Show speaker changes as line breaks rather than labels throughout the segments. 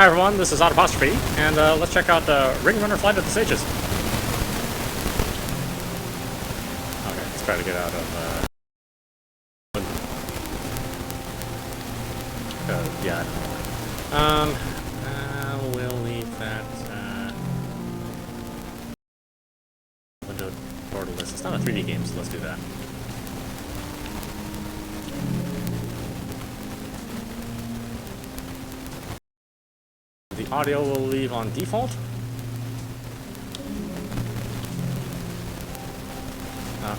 Hi everyone, this is audap, and let's check out Ring Runner Flight of the Sages. Okay, let's try to get out of, yeah, I don't know. We'll leave that, window borderless. It's not a 3D game, so let's do that. The audio will leave on default.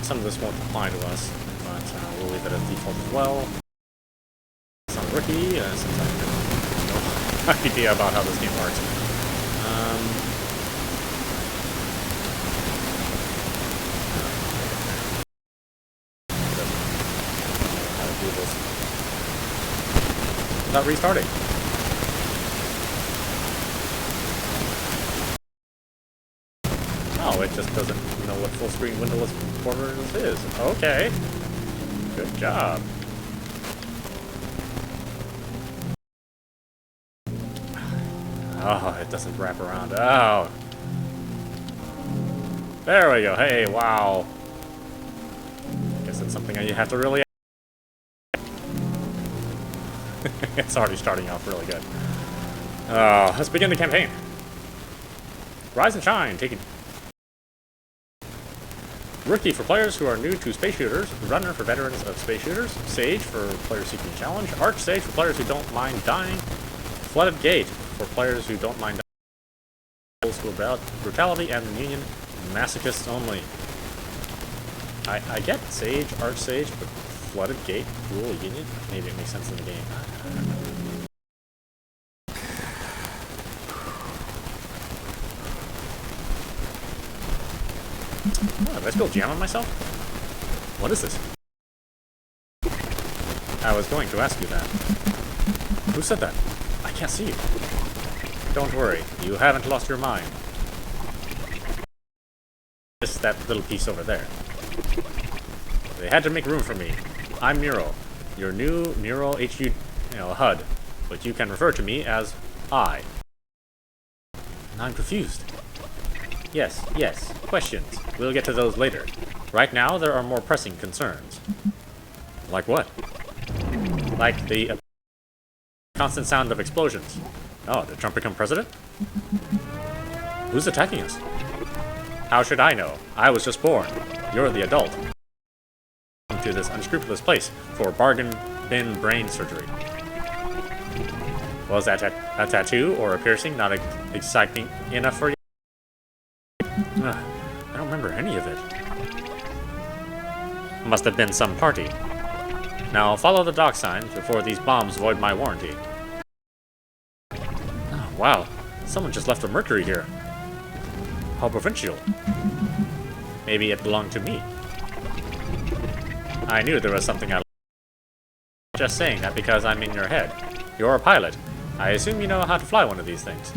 Some of this won't apply to us, but we'll leave it as default as well. It's on Rookie, since I have no idea about how this game works. How to do this without restarting. Oh, it just doesn't know what full screen windowless borderless is. Okay. Good job. Oh, it doesn't wrap around. Oh. There we go. Hey, wow. Guess it's something that you have to really... It's already starting off really good. Let's begin the campaign. Rise and shine. Take it. Rookie for players who are new to space shooters, Runner for veterans of space shooters, Sage for players seeking challenge, Archsage for players who don't mind dying, Flooded Gate for players who don't mind dying, school brutality, and Union masochists only. I get Sage, Archsage, but Flooded Gate, Rule Union? Maybe it makes sense in the game. I don't know. Oh, did I spill jam on myself? What is this? I was going to ask you that. Who said that? I can't see you. Don't worry, you haven't lost your mind. Just that little piece over there. They had to make room for me. I'm Muro, your new Muro HUD, but you can refer to me as I. I'm confused. Yes, questions. We'll get to those later. Right now, there are more pressing concerns. Like what? Like the constant sound of explosions. Oh, did Trump become president? Who's attacking us? How should I know? I was just born. You're the adult. Come to this unscrupulous place for bargain bin brain surgery. Was that a tattoo or a piercing not exciting enough for you? I don't remember any of it. Must have been some party. Now follow the dock signs before these bombs void my warranty. Oh, wow, someone just left a Mercury here. How provincial. Maybe it belonged to me. I knew there was something I liked. Just saying that because I'm in your head. You're a pilot. I assume you know how to fly one of these things.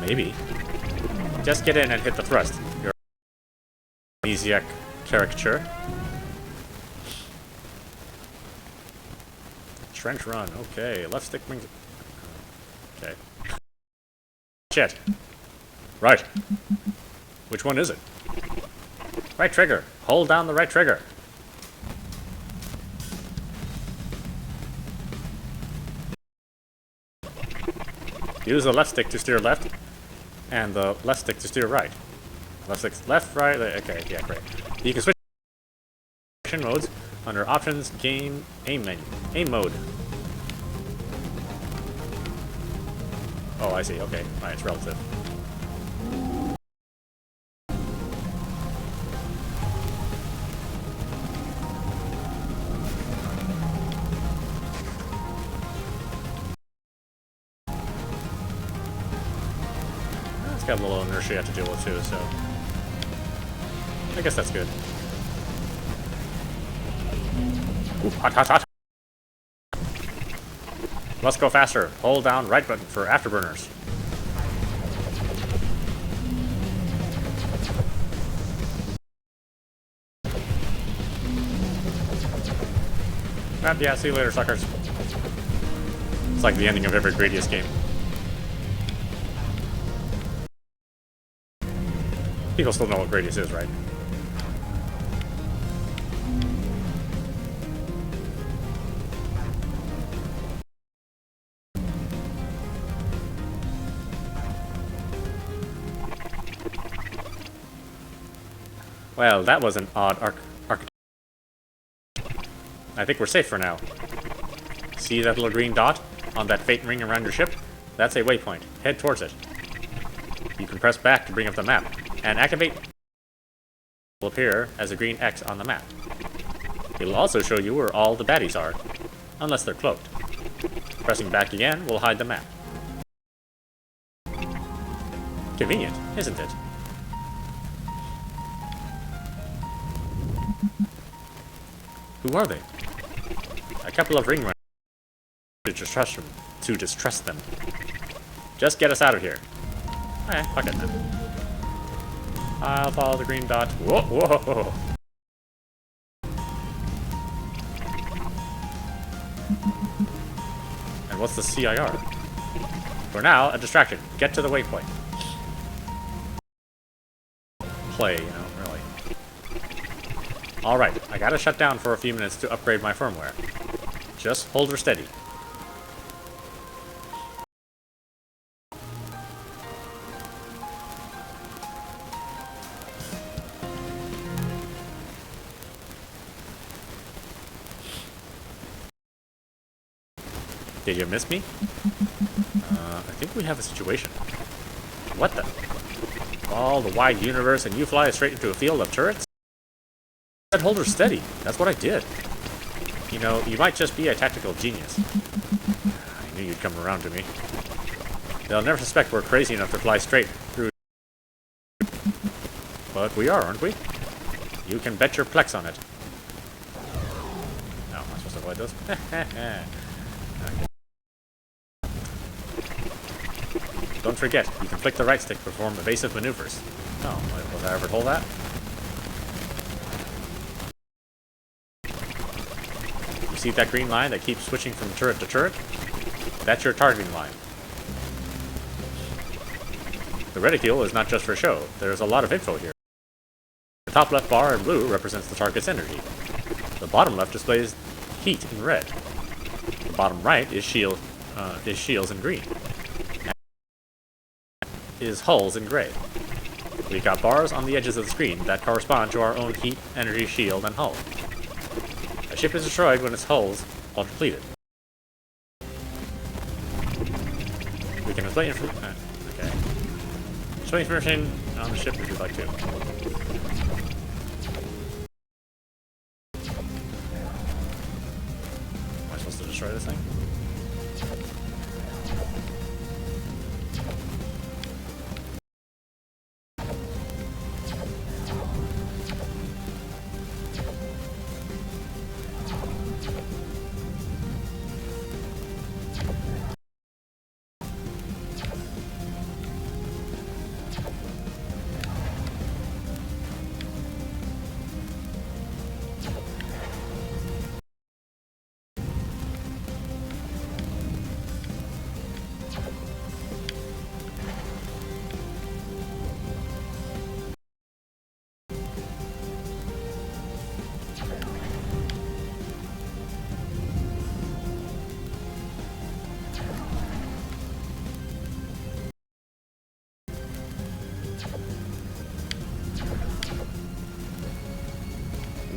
Maybe. Just get in and hit the thrust. Your amnesiac caricature. Trench run. Okay. Left stick wings. Okay. Shit. Right. Which one is it? Right trigger. Hold down the right trigger. Use the left stick to steer left. And the left stick to steer right. Left stick, left, right, okay, yeah, great. You can switch modes under options, game, aim menu, aim mode. Oh, I see, okay, right, it's relative. It's got a little inertia you have to deal with too, so I guess that's good. Ooh, hot, hot, hot. Let's go faster. Hold down right button for afterburners. Yeah, see you later, suckers. It's like the ending of every Gradius game. People still know what Gradius is, right? Well, that was an odd architecture. I think we're safe for now. See that little green dot on that fate ring around your ship? That's a waypoint. Head towards it. You can press back to bring up the map, and activate will appear as a green X on the map. It'll also show you where all the baddies are, unless they're cloaked. Pressing back again will hide the map. Convenient, isn't it? Who are they? A couple of ring runners to distrust them. Just get us out of here. Eh, fuck it then. I'll follow the green dot. Whoa, whoa! And what's the CIR? For now, a distraction. Get to the waypoint. Play, you know, really. Alright, I gotta shut down for a few minutes to upgrade my firmware. Just hold her steady. Did you miss me? I think we have a situation. What the? All the wide universe and you fly straight into a field of turrets? I said hold her steady. That's what I did. You know, you might just be a tactical genius. I knew you'd come around to me. They'll never suspect we're crazy enough to fly straight through. But we are, aren't we? You can bet your plex on it. Oh, am I supposed to avoid those? Okay. Don't forget, you can flick the right stick to perform evasive maneuvers. Oh, was I ever told that? You see that green line that keeps switching from turret to turret? That's your targeting line. The reticule is not just for show. There's a lot of info here. The top left bar in blue represents the target's energy. The bottom left displays heat in red. The bottom right is shields in green. Is hulls in gray. We've got bars on the edges of the screen that correspond to our own heat, energy, shield, and hull. A ship is destroyed when its hulls are depleted. We can display information. Okay. Display information on the ship if you'd like to. Am I supposed to destroy this thing?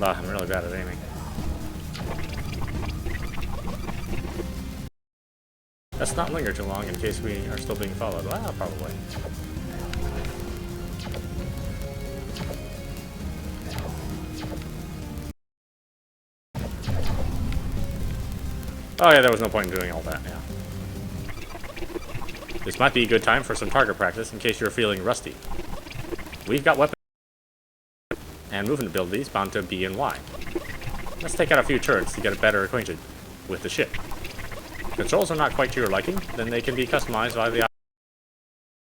I'm really bad at aiming. Let's not linger too long in case we are still being followed. Well, probably. Oh yeah, there was no point in doing all that, yeah. This might be a good time for some target practice in case you're feeling rusty. We've got weapons and movement abilities bound to B and Y. Let's take out a few turrets to get better acquainted with the ship. If controls are not quite to your liking, then they can be customized via the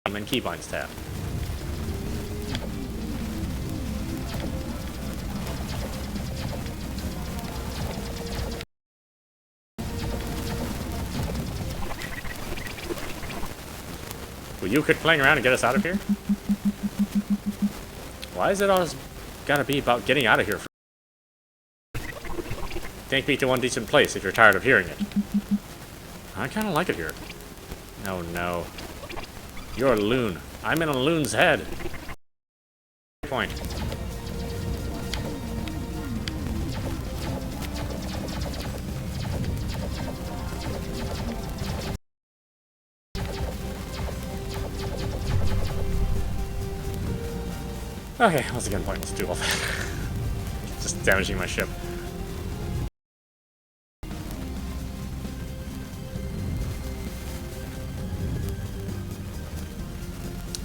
and keybinds tab. Will you quit playing around and get us out of here? Why is it always gotta be about getting out of here? Take me to one decent place if you're tired of hearing it. I kinda like it here. Oh no. You're a loon. I'm in a loon's head. Point. Okay, what's again point? Let's do all that. Just damaging my ship.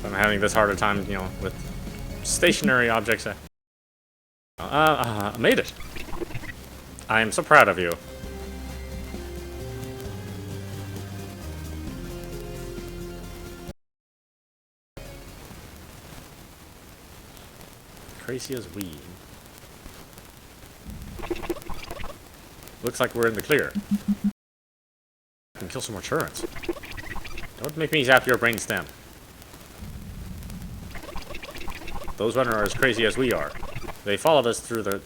I'm having this harder time, you know, with stationary objects. I made it. I am so proud of you. Crazy as we. Looks like we're in the clear. I can kill some more turrets. Don't make me zap your brainstem. Those runners are as crazy as we are. They followed us through the...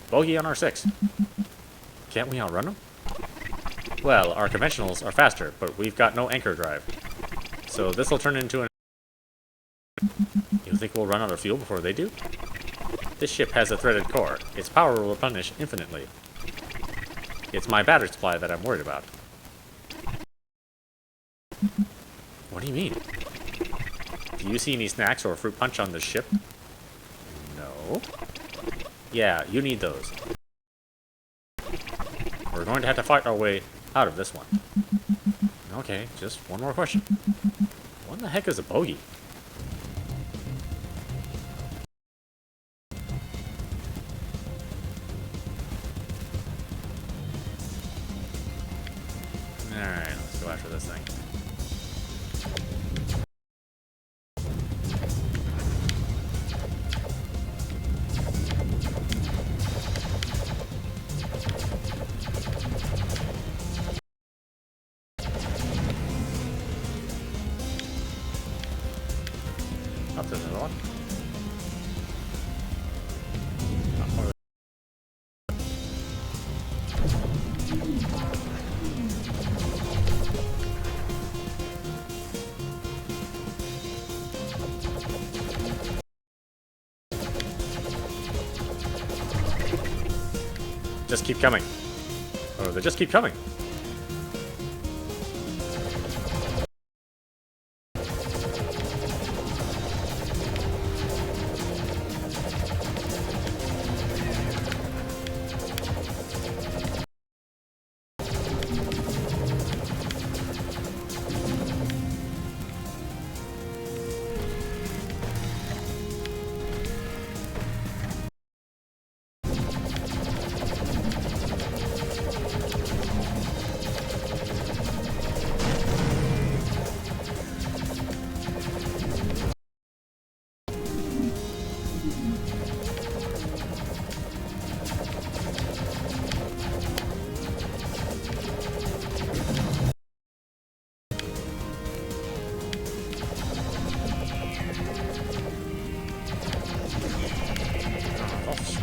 Bogey on our 6. Can't we outrun them? Well, our conventionals are faster, but we've got no anchor drive. So this will turn into an... You think we'll run out of fuel before they do? This ship has a threaded core. Its power will replenish infinitely. It's my battery supply that I'm worried about. What do you mean? Do you see any snacks or fruit punch on this ship? No. Yeah, you need those. We're going to have to fight our way out of this one. Okay, just one more question. What the heck is a bogey? Alright, let's go after this thing. Up to another one. Just keep coming. Oh, they just keep coming.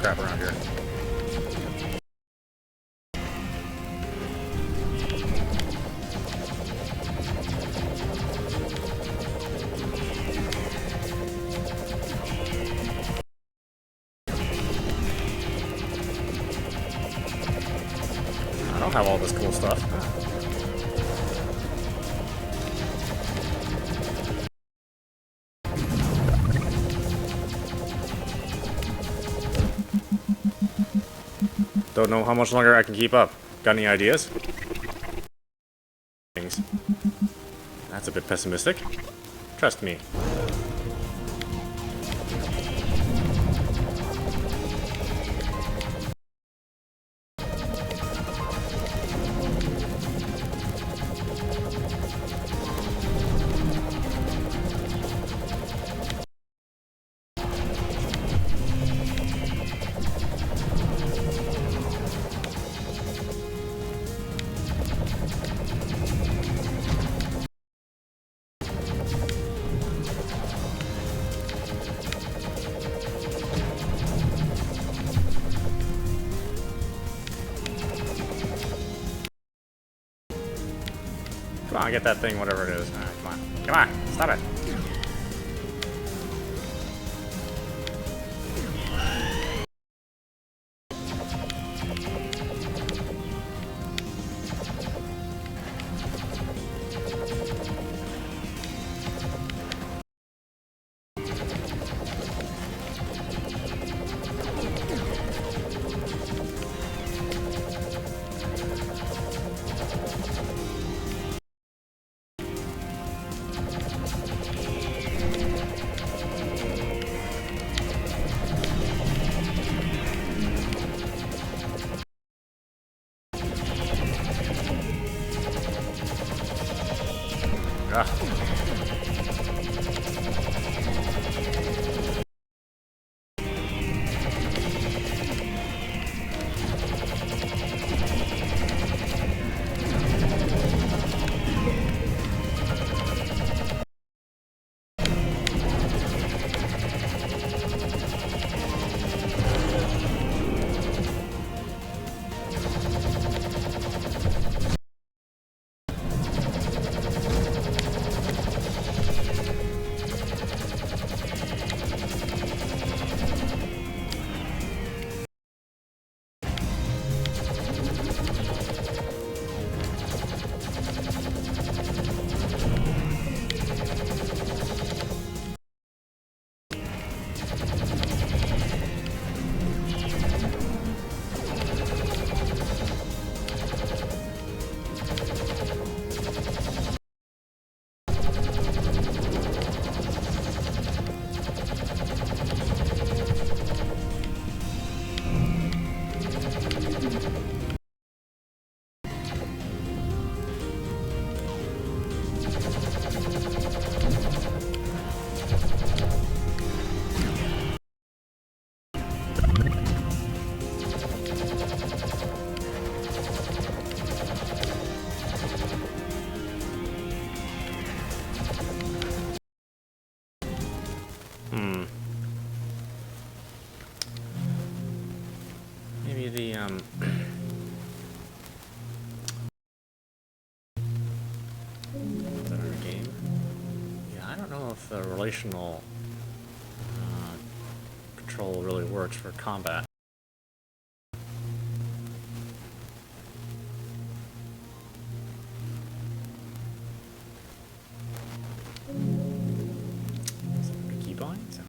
Crap around here. I don't have all this cool stuff. Don't know how much longer I can keep up. Got any ideas? Things. That's a bit pessimistic. Trust me. on, get that thing, whatever it is. Alright, come on. Come on, stop it. Maybe the, game? Yeah, I don't know if the relational control really works for combat. Keybinds?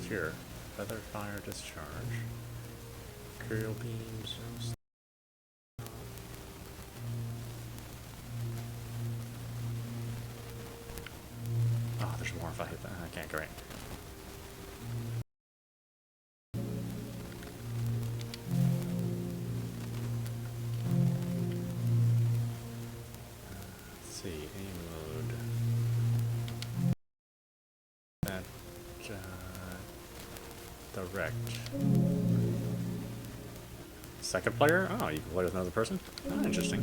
Here, feather fire discharge, material beams. Oh, there's more if I hit that. Okay, great. Let's see, aim mode. That. Direct. Second player? Oh, you can play with another person? Oh, interesting.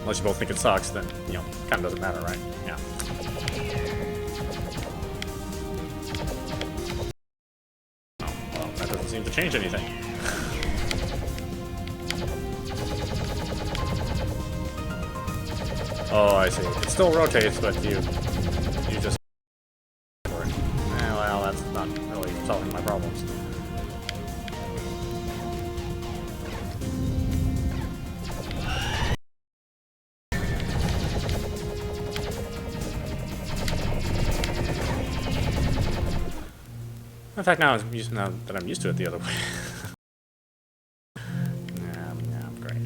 Unless you both think it sucks, then, you know, kind of doesn't matter, right? Yeah. Oh, well, that doesn't seem to change anything. Oh, I see. It still rotates, but you just... well, that's not really solving my problems. In fact, now that I'm used to it the other way. Yeah, I'm great.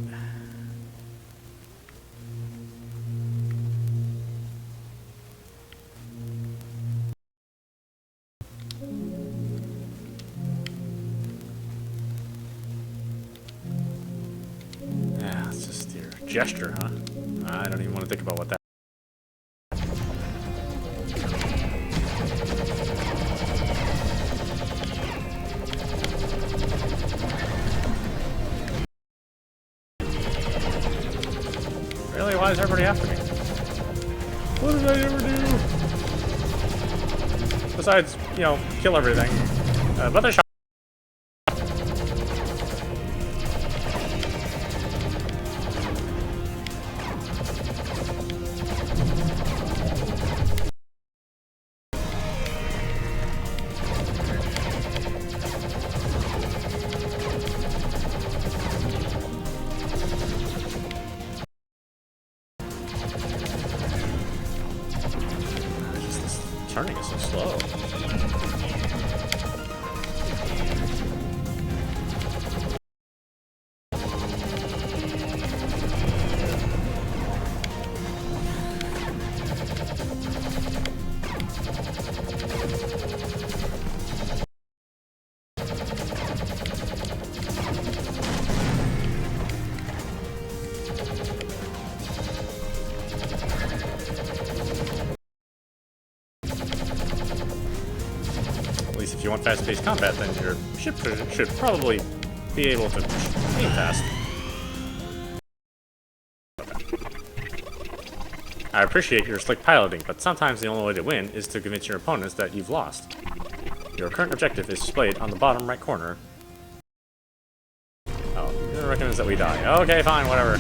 Yeah, it's just your gesture, huh? I don't even want to think about what that Why is everybody after me? What did I ever do? Besides, you know, kill everything. But they're shot. This turning is so slow. At least if you want fast-paced combat, then your ship should probably be able to aim fast. I appreciate your slick piloting, but sometimes the only way to win is to convince your opponents that you've lost. Your current objective is displayed on the bottom right corner. Oh, it recommends that we die. Okay, fine, whatever.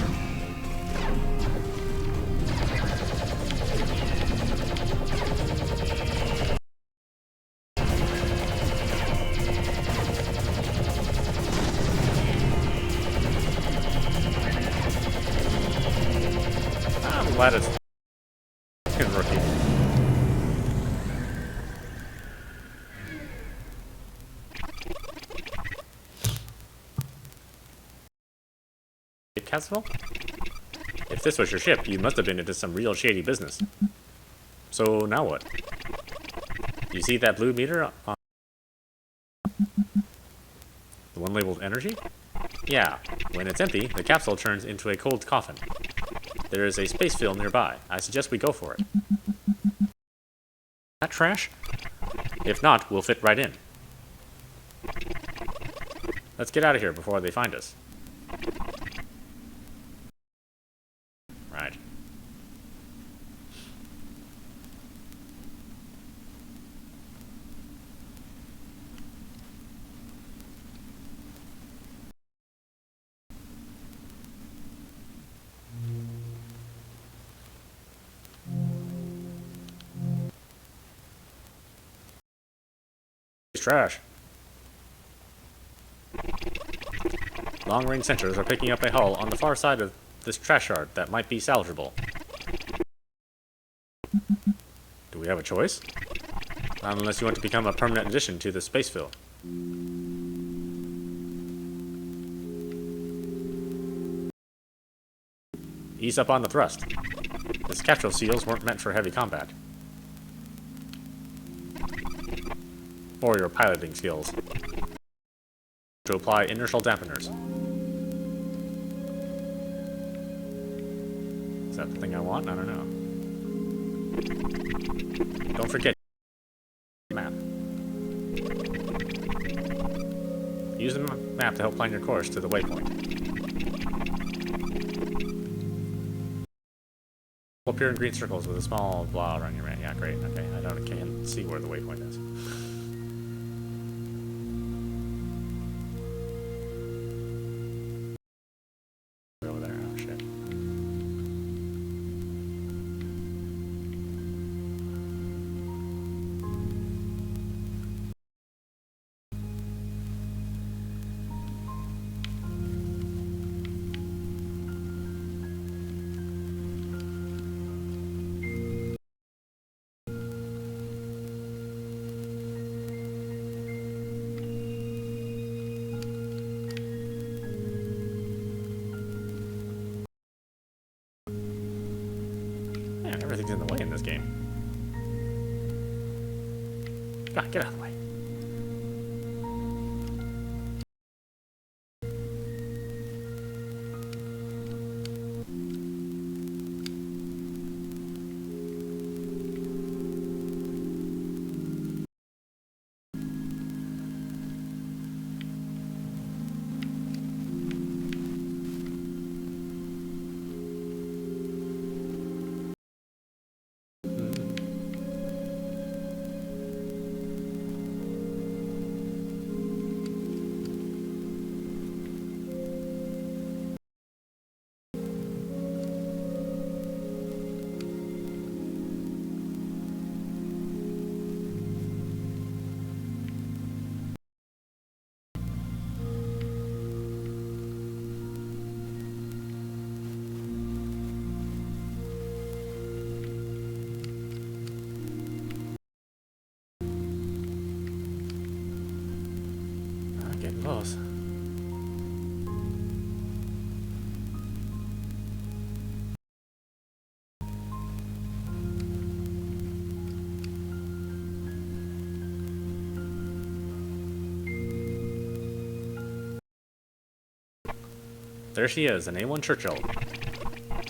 I'm glad it's rookie. Castle? If this was your ship, you must have been into some real shady business. So now what? You see that blue meter on the one labeled energy? Yeah. When it's empty, the capsule turns into a cold coffin. There is a space fill nearby. I suggest we go for it. That trash? If not, we'll fit right in. Let's get out of here before they find us. Right. It's trash. Long-range sensors are picking up a hull on the far side of this trash yard that might be salvageable. Do we have a choice? Not unless you want to become a permanent addition to the space fill. Ease up on the thrust. These capsule seals weren't meant for heavy combat. Or your piloting skills. To apply inertial dampeners. Is that the thing I want? I don't know. Don't forget map. Use the map to help plan your course to the waypoint. Will appear in green circles with a small blah around your man. Yeah, great. Okay, can't see where the waypoint is. Over there. Oh shit. Man, everything's in the way in this game. God, get out of the way. knows? There she is, an A1 Churchill.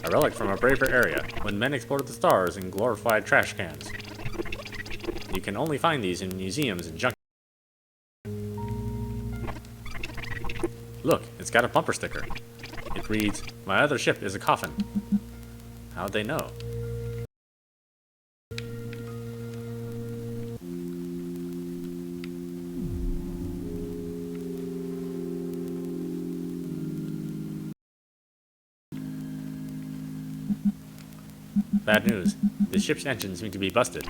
A relic from a braver area, when men explored the stars in glorified trash cans. You can only find these in museums and junk. Look, it's got a bumper sticker. It reads, "My other ship is a coffin." How'd they know? Bad news. The ship's engines seem to be busted.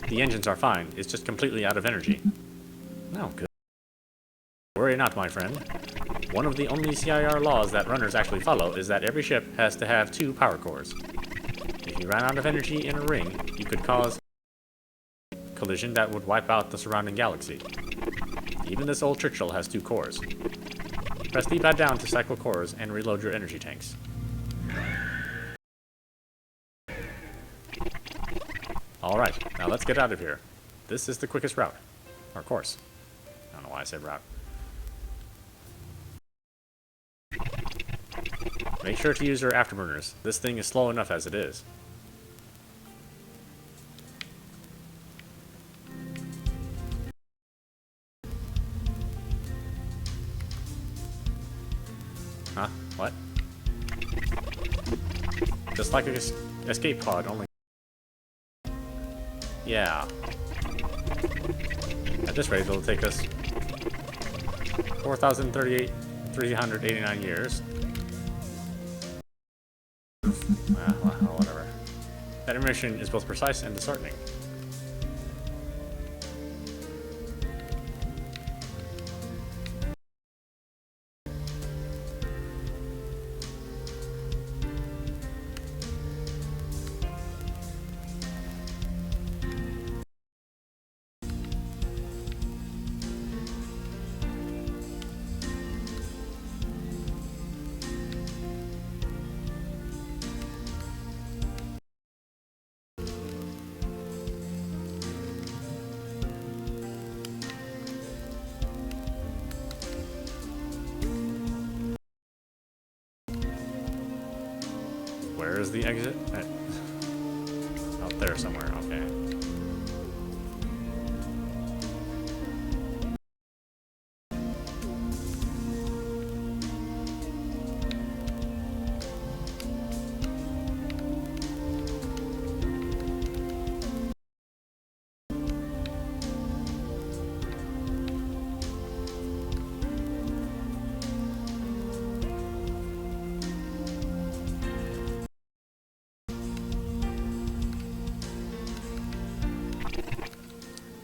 The engines are fine, it's just completely out of energy. No, good. Worry not, my friend. One of the only CIR laws that runners actually follow is that every ship has to have 2 power cores. If you ran out of energy in a ring, you could cause a collision that would wipe out the surrounding galaxy. Even this old Churchill has 2 cores. Press D-pad down to cycle cores and reload your energy tanks. Alright, now let's get out of here. This is the quickest route. Or course. I don't know why I said route. Make sure to use your afterburners. This thing is slow enough as it is. Huh? What? Just like an escape pod, only... Yeah. At this rate, it'll take us 389 years. Well, whatever. That information is both precise and disheartening. Where is the exit? Out there somewhere, okay.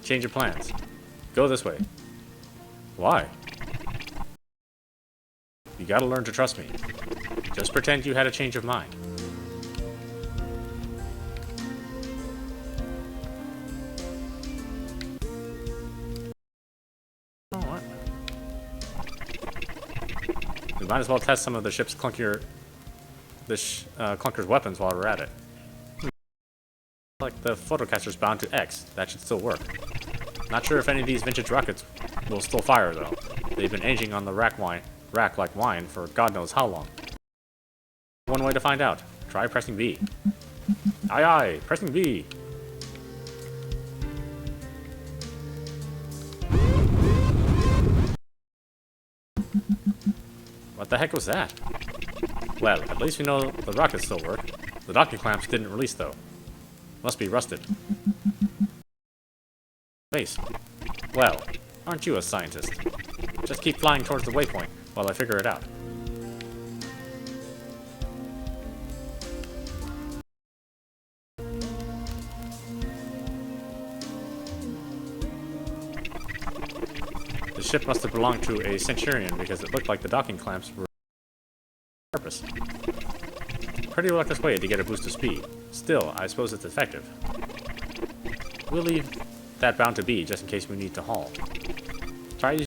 Change your plans. Go this way. Why? You gotta learn to trust me. Just pretend you had a change of mind. Oh, what? We might as well test some of the ship's clunker's weapons while we're at it. Like the photocaster's bound to X. That should still work. Not sure if any of these vintage rockets will still fire, though. They've been aging on the rack like wine for God knows how long. One way to find out. Try pressing B. Aye aye, pressing B. What the heck was that? Well, at least we know the rockets still work. The docking clamps didn't release, though. Must be rusted. Base. Well, aren't you a scientist? Just keep flying towards the waypoint while I figure it out. The ship must have belonged to a Centurion because it looked like the docking clamps were on purpose. Pretty reckless way to get a boost of speed. Still, I suppose it's effective. We'll leave that bound to be just in case we need to haul. Try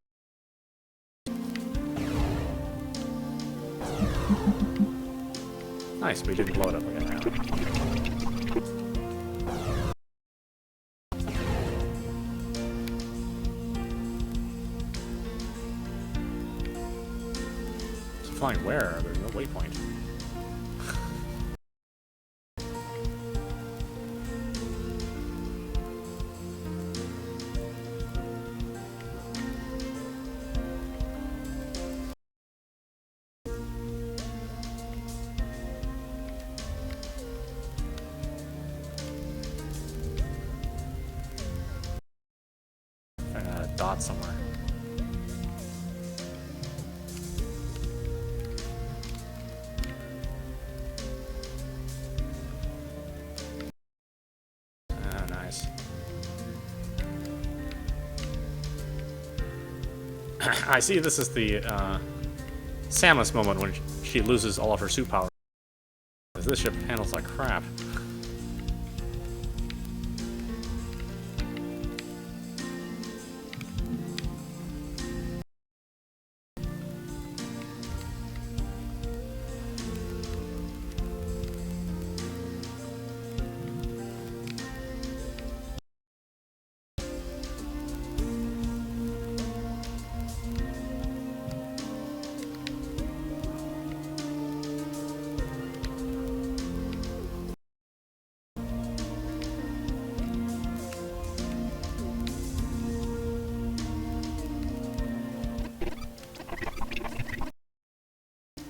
nice, we didn't blow it up again. It's flying where? There's no waypoint. Dot somewhere. Ah, nice. I see this is the Samus moment when she loses all of her suit power. This ship handles like crap.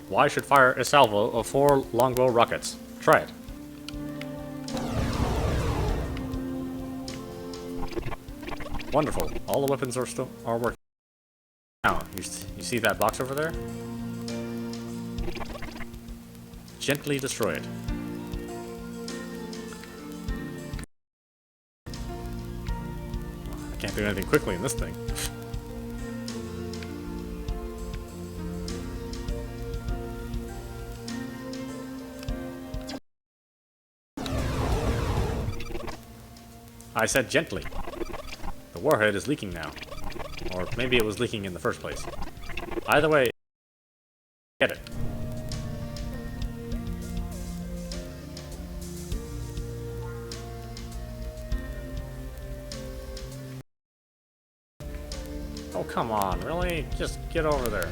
Why should fire a salvo of 4 longbow rockets? Try it. Wonderful. All the weapons are working. Now, you see that box over there? Gently destroy it. I can't do anything quickly in this thing. I said gently. The warhead is leaking now. Or maybe it was leaking in the first place. Either way, get it. Oh, come on, really? Just get over there.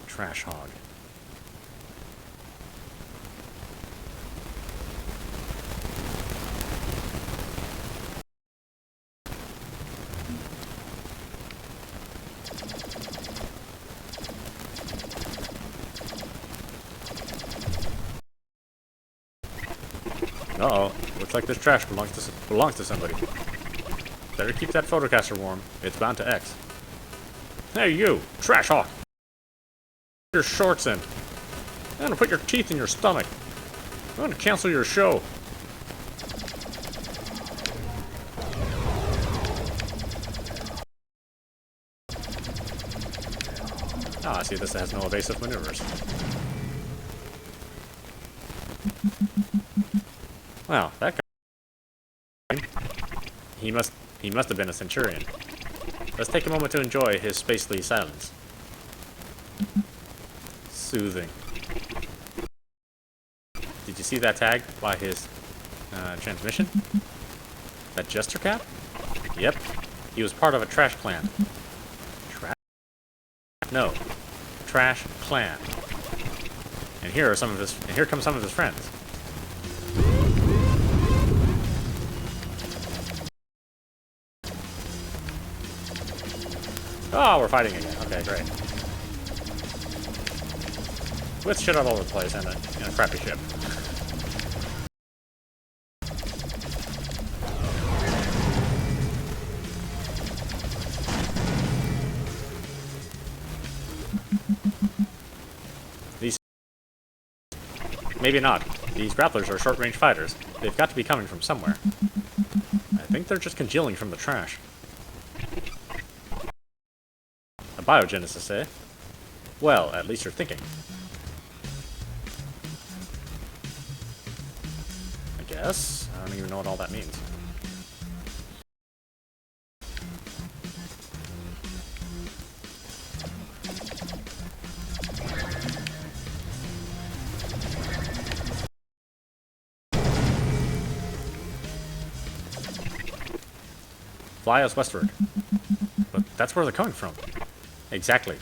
Trash hog. Uh-oh. Looks like this trash belongs to somebody. Better keep that photocaster warm. It's bound to X. Hey, you! Trash hawk! Your shorts in. I'm gonna put your teeth in your stomach. I'm gonna cancel your show. Ah, I see this has no evasive maneuvers. Wow, that guy. He must have been a Centurion. Let's take a moment to enjoy his spacely silence. Soothing. Did you see that tag by his transmission? That jester cap? Yep. He was part of a trash clan. Trash? No. Trash clan. And here come some of his friends. Oh, we're fighting again. Okay, great. With shit all over the place and a crappy ship. These... Maybe not. These grapplers are short-range fighters. They've got to be coming from somewhere. I think they're just congealing from the trash. A biogenesis, eh? Well, at least you're thinking. I guess. I don't even know what all that means. fly us westward. But that's where they're coming from. Exactly.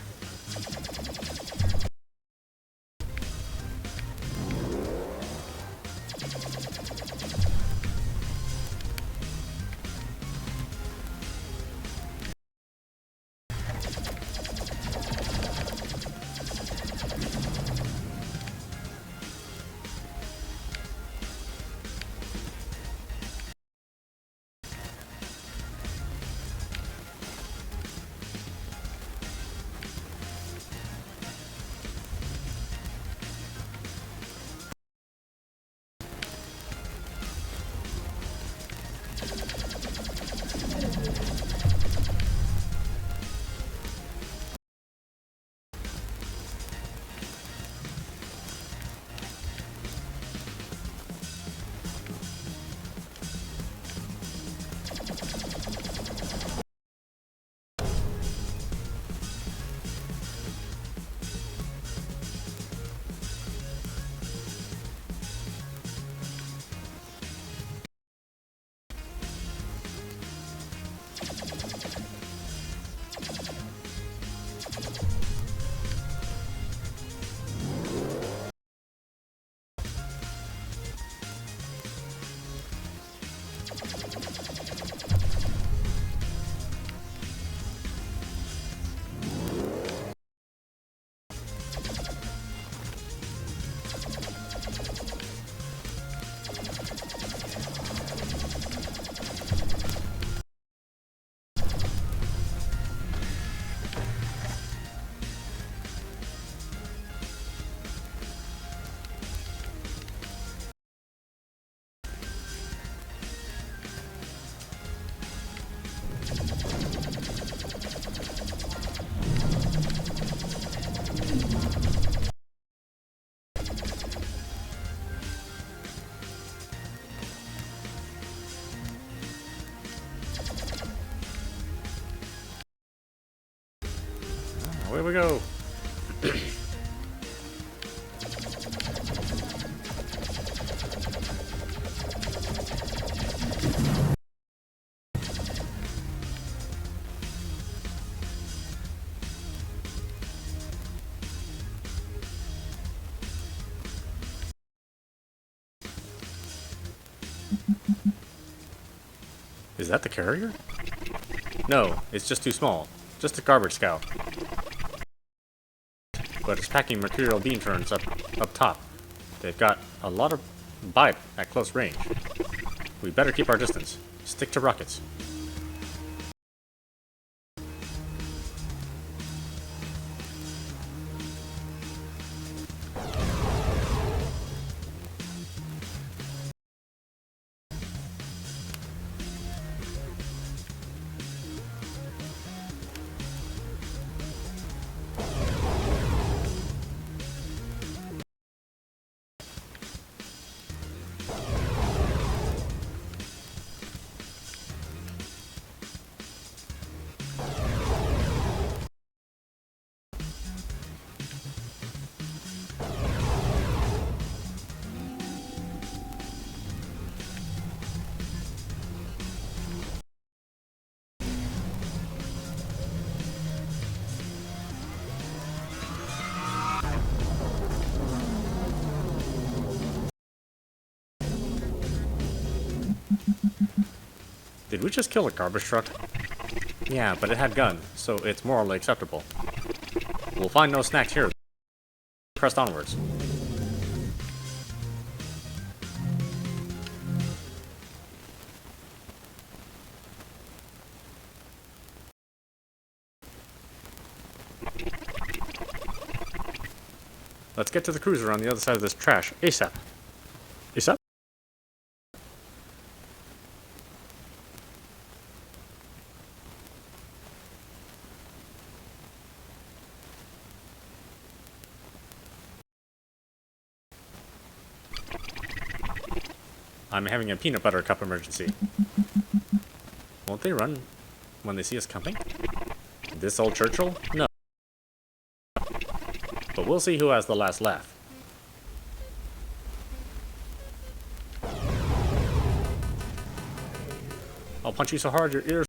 Away we go. Is that the carrier? No, it's just too small. Just a garbage scout. But it's packing mercurial beam turrets up top. They've got a lot of bite at close range. We better keep our distance. Stick to rockets. Did we just kill a garbage truck? Yeah, but it had gun, so it's morally acceptable. We'll find no snacks here. Pressed onwards. Let's get to the cruiser on the other side of this trash, ASAP. ASAP? I'm having a peanut butter cup emergency. Won't they run when they see us coming? This old Churchill? No. But we'll see who has the last laugh. I'll punch you so hard your ears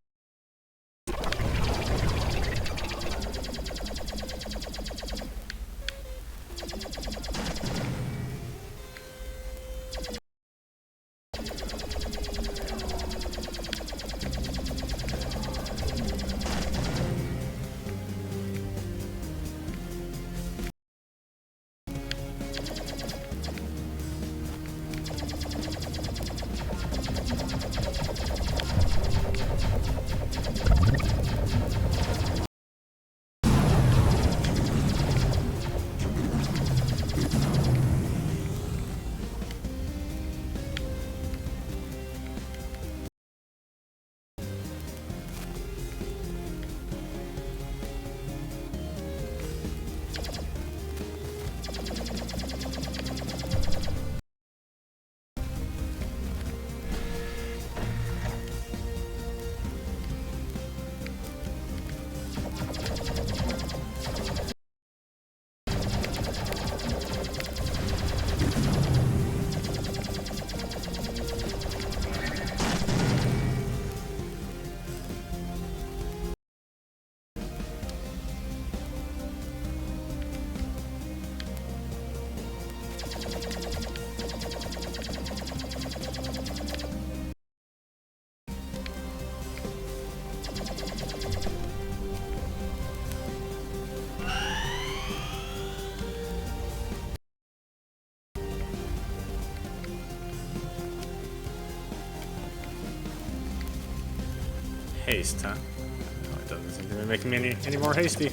haste, huh? No, it doesn't seem to be making me any more hasty.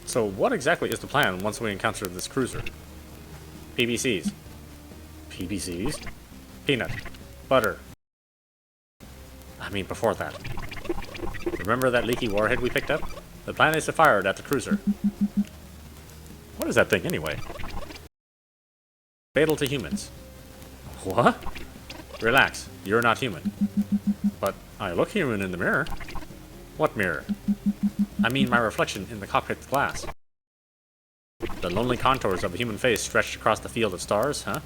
So what exactly is the plan once we encounter this cruiser? PBCs. PBCs? Peanut. Butter. I mean before that. Remember that leaky warhead we picked up? The plan is to fire it at the cruiser. What is that thing anyway? Fatal to humans. What? Relax, you're not human. But I look human in the mirror. What mirror? I mean my reflection in the cockpit glass. The lonely contours of a human face stretched across the field of stars, huh?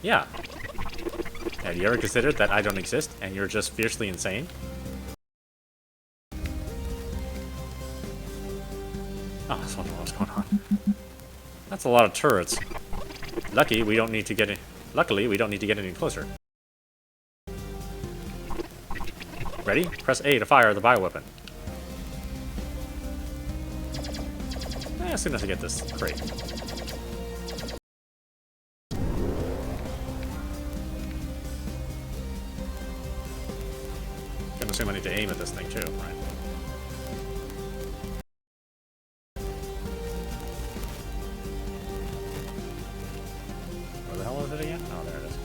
Yeah. Have you ever considered that I don't exist and you're just fiercely insane? Oh, I was wondering what's going on. That's a lot of turrets. Luckily, we don't need to get any closer. Ready? Press A to fire the bioweapon. As soon as I get this crate. Gonna assume I need to aim at this thing too, right? Where the hell is it again? Oh, there it is.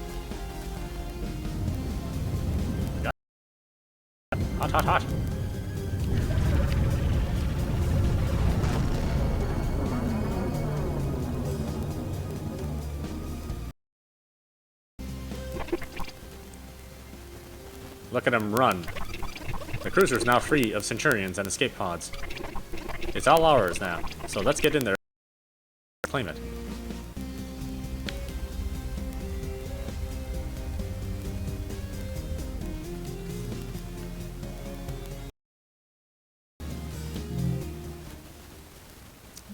Got it. Hot, hot, hot! Look at him run. The cruiser is now free of Centurions and escape pods. It's all ours now, so let's get in there and claim it.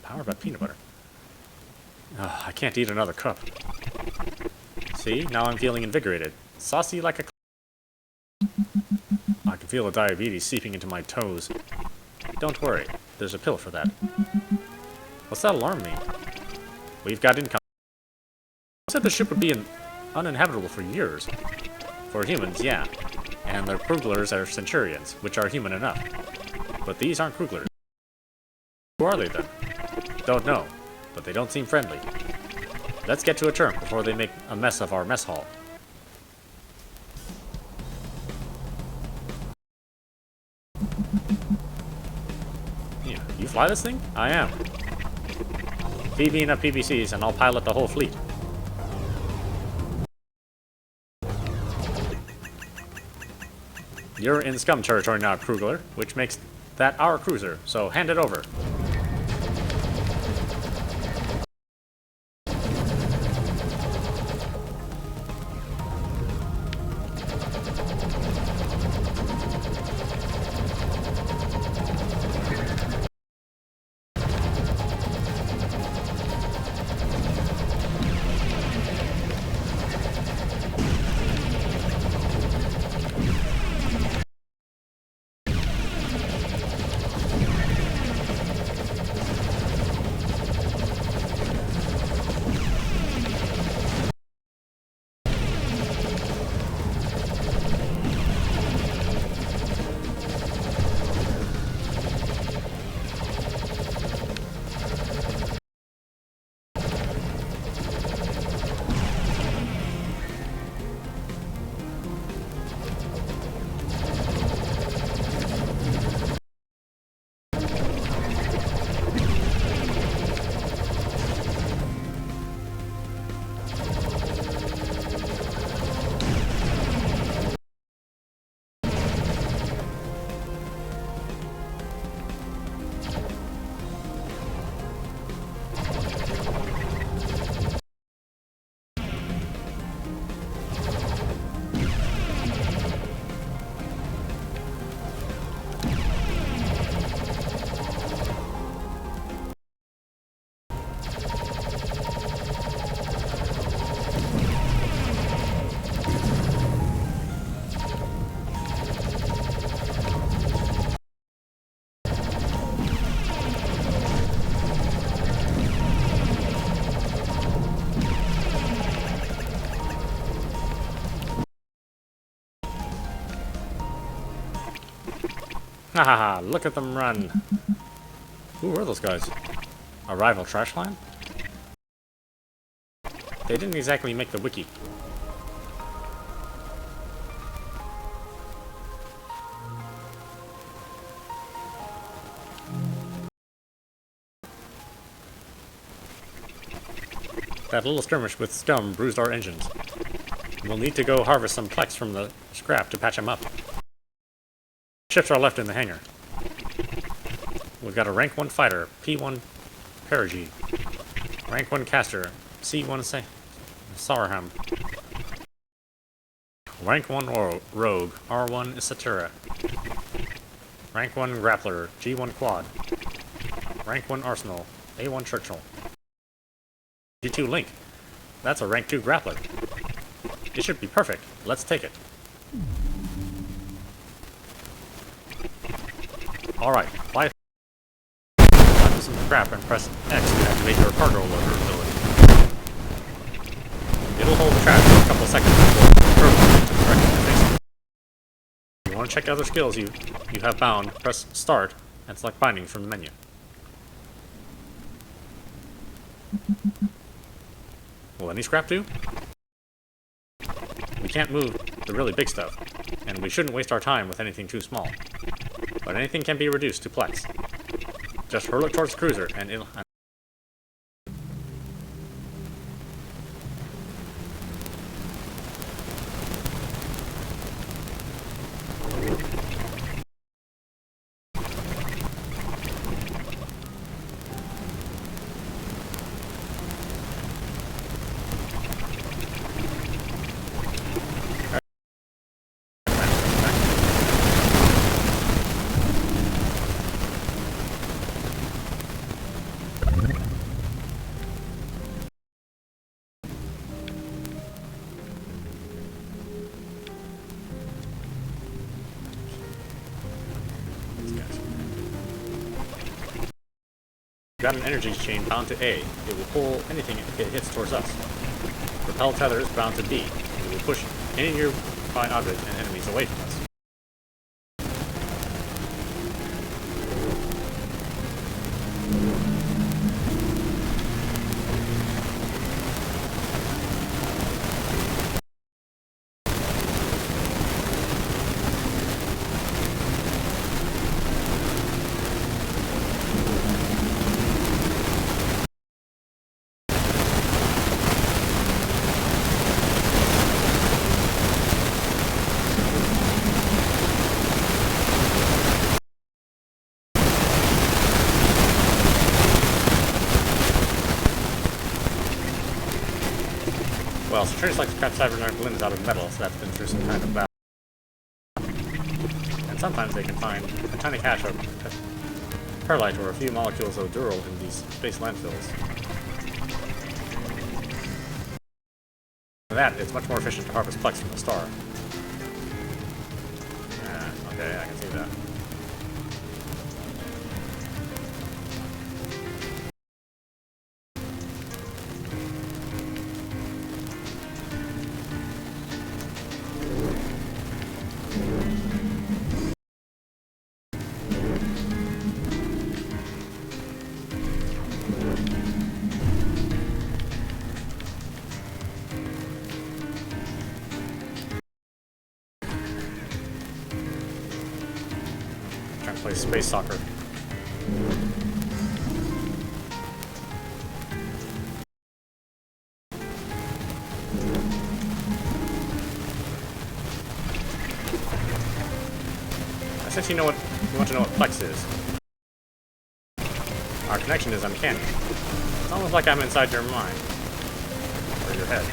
Powered by peanut butter. Oh, I can't eat another cup. See, now I'm feeling invigorated. Saucy like a... I can feel the diabetes seeping into my toes. Don't worry, there's a pill for that. What's that alarm mean? We've got income. I said the ship would be uninhabitable for years. For humans, yeah. And their Kruglers are Centurions, which are human enough. But these aren't Kruglers. Who are they then? Don't know, but they don't seem friendly. Let's get to a turn before they make a mess of our mess hall. You fly this thing? I am. Feed me enough PBCs and I'll pilot the whole fleet. You're in scum territory now, Krugler, which makes that our cruiser, so hand it over. Ha ha ha, look at them run. Who were those guys? A rival trash clan? They didn't exactly make the wiki. That little skirmish with scum bruised our engines. We'll need to go harvest some plex from the scrap to patch them up. Ships are left in the hangar. We've got a rank 1 fighter, P1 Perigi. Rank 1 caster, C1 Sarham. Rank 1 rogue, R1 Satura. Rank 1 grappler, G1 quad. Rank 1 arsenal, A1 Churchill. G2 Link. That's a rank 2 grappler. It should be perfect. Let's take it. Alright, fly some scrap and press X to activate your cargo loader ability. It'll hold the trash for a couple seconds before hurling into the direction you're facing. If you want to check other skills you have bound, press Start and select Bindings from the menu. Will any scrap do? We can't move the really big stuff, and we shouldn't waste our time with anything too small. But anything can be reduced to plex. Just hurl it towards the cruiser, and it'll... Got an energy chain bound to A. It will pull anything it hits towards us. Repel tether is bound to B. It will push any nearby objects and enemies away from us. Well, Saturnus likes to craft cybernetic limbs out of metal, so that's been through some kind of battle. And sometimes they can find a tiny cache of perlite or a few molecules of dural in these space landfills. For that, it's much more efficient to harvest plex from the star. Yeah, okay, I can see that. Trying to play space soccer. Since you want to know what plex is. Our connection is uncanny. It's almost like I'm inside your mind. Or your head.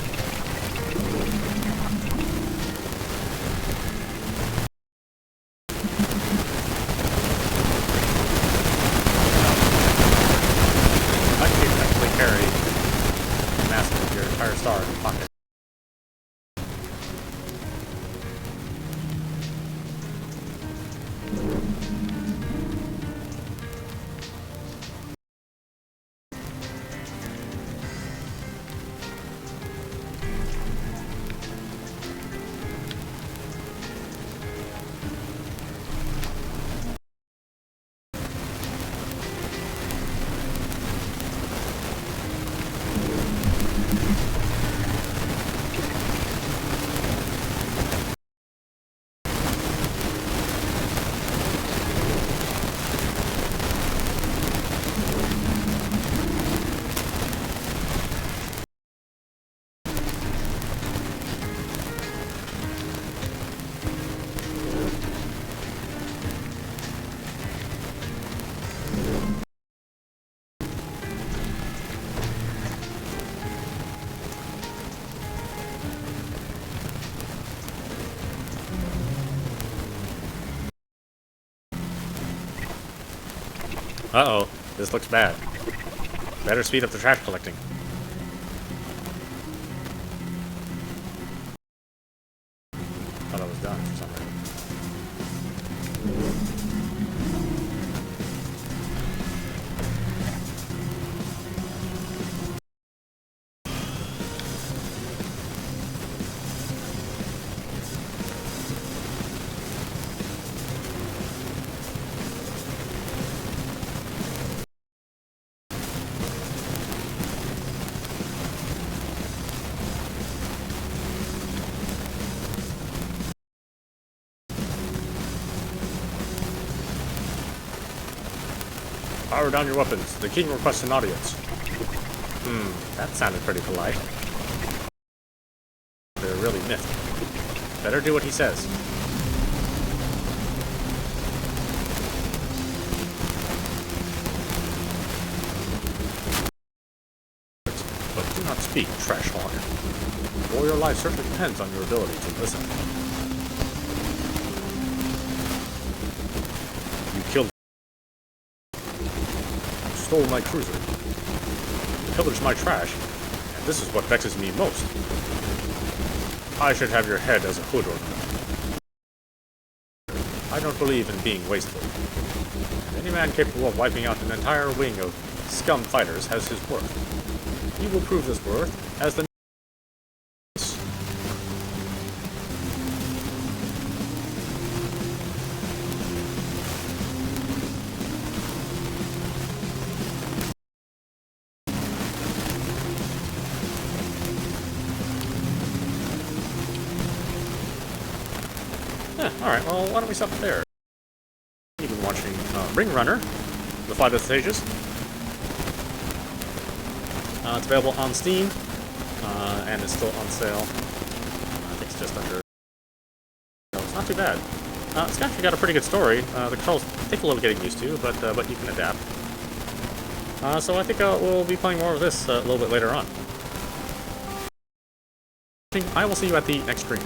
I can technically carry the mass of your entire star in your pocket. Uh-oh, this looks bad. Better speed up the trash collecting. Thought I was done for some reason. Power down your weapons. The king requests an audience. That sounded pretty polite. They're really miffed. Better do what he says. But do not speak, trash hog. For your life certainly depends on your ability to listen. You killed. Stole my cruiser. Pillaged my trash, and this is what vexes me most. I should have your head as a hood ornament. I don't believe in being wasteful. Any man capable of wiping out an entire wing of scum fighters has his worth. He will prove this worth as the Alright, well, why don't we stop there? You've been watching Ring Runner, the Flight of the Sages. It's available on Steam, and it's still on sale. I think it's just under... No, it's not too bad. It's actually got a pretty good story. The controls take a little getting used to, but you can adapt. So I think we'll be playing more of this a little bit later on. I will see you at the next stream.